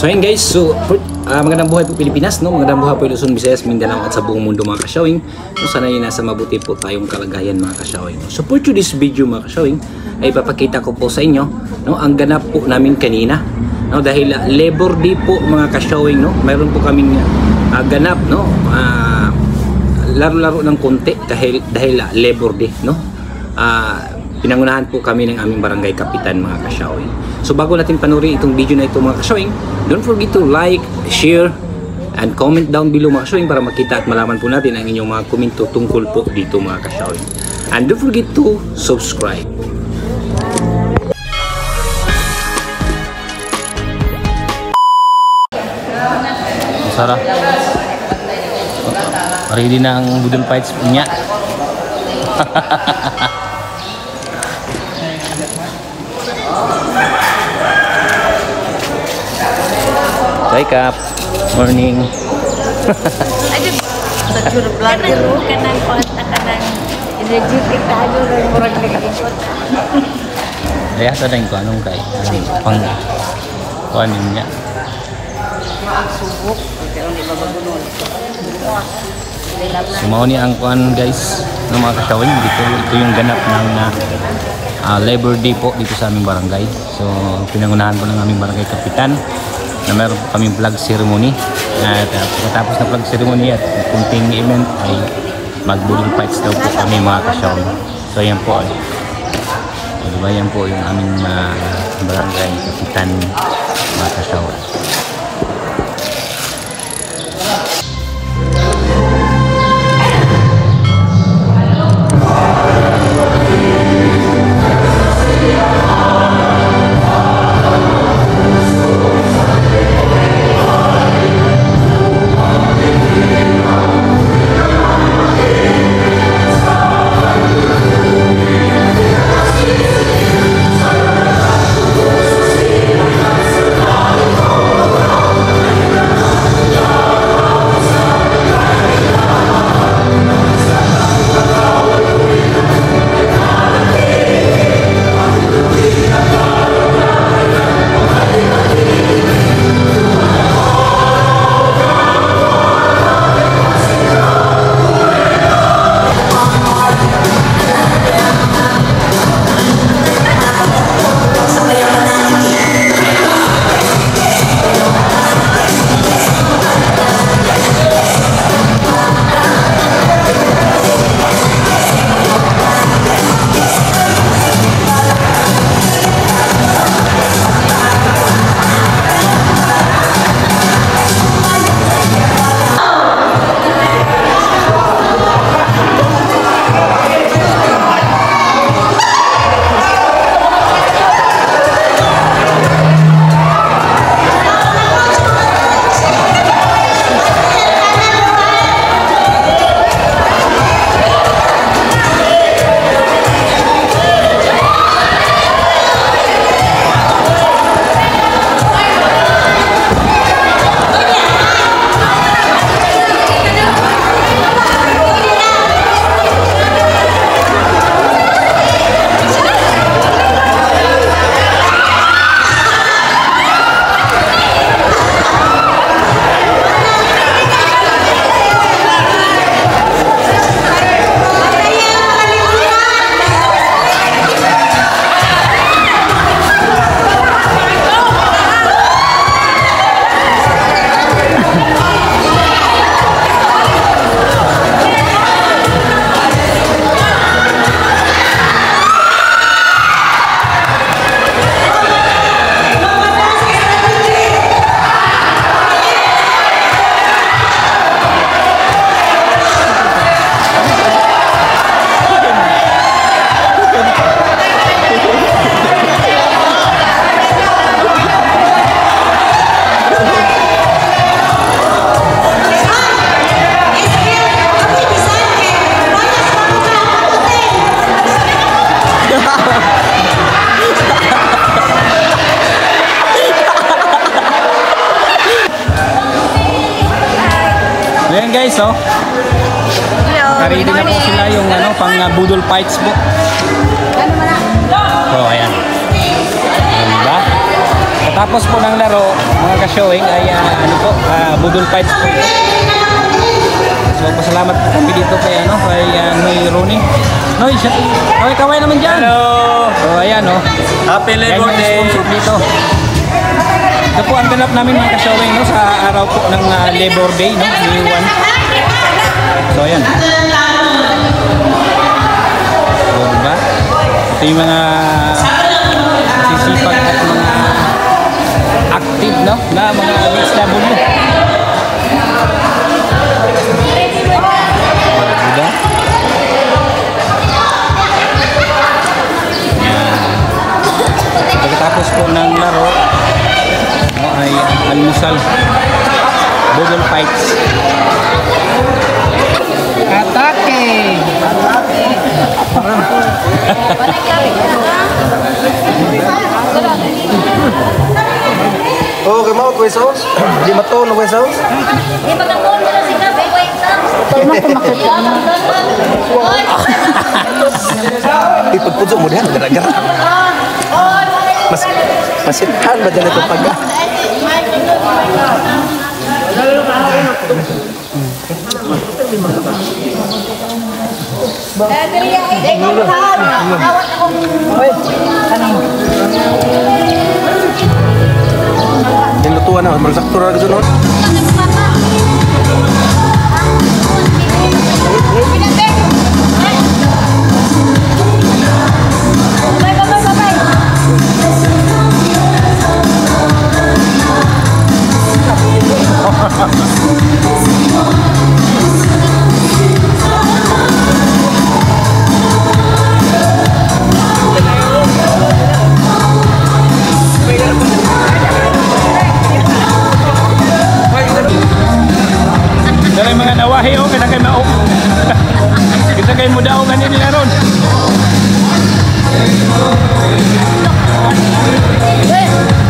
So ayun guys, so magandang buhay po Pilipinas, no? Magandang buhay po Luzon, Visayas, Mindanao at sa buong mundo mga kasyawing. So sana ay nasa mabuti po tayong kalagayan mga kasyawing. So for today's video mga kasyawing, ay ipapakita ko po sa inyo, no, ang ganap po namin kanina. No, dahil Labor Day po mga kasyawing, no? Mayroon po kaming ganap, no? Laro-laro ng konti dahil Labor Day, no? Pinangunahan po kami ng aming barangay kapitan mga kasyawing. So bago natin panoorin itong video na ito mga kasyawing, don't forget to like, share, and comment down below mga kasyawing para makita at malaman po natin ang inyong mga komento tungkol po dito mga kasyawing. And don't forget to subscribe. Sarah, ready na ang budol fights punya. Wake up. Morning. Aduh, tajur belajar kanan kota kanan energetik tahu orang lagi. Ayah sadang ko anong kay pang kuanin niya. Subuk, pero di babagunol. Sumaw ni ang kuan guys ng mga kasyawin dito. Ito yung ganap ng Labor Day po dito sa aming barangay. So pinangunahan po ng aming barangay kapitan na meron po kaming flag ceremony. At pagkatapos ng flag ceremony at kunting event ay magbudol fights daw po kami mga kasyawin. So yan po. Diba yan po yung aming barangay kapitan mga kasyawin. Ayan guys, oh. Ready na po sila yung pang budol fights po. So ayan. Diba? Pagkatapos po ng laro, mga ka-showing ay ano po, budol fights po ito. So pasalamat po kami dito kay Noy Rooney. Noy, siya. Okay, kaway naman dyan. Hello! So ayan Happy Labor Yan yung Day! sponsor dito. Ito po ang ganap namin mga ka-showing sa araw po ng Labor Day, May 1. So ayan. So diba? Ito yung mga masisipag at mga active na mga HW. Diba? Pagkatapos po ng laro ay almusal, budol fights. Atake! Oh, kay Mao Kuya Sauce? Di mato no Kuya Sauce? Di ba kapon mo na sinabi? Wait lang. Ipagpudzo mo diyan gara-gara. Masithan ba dala itong pagka? Nilutuan na, magsakto na sunod. Dala yung mga nawahi kita kay mao. Kita kay muda ganin nila ron. Wait.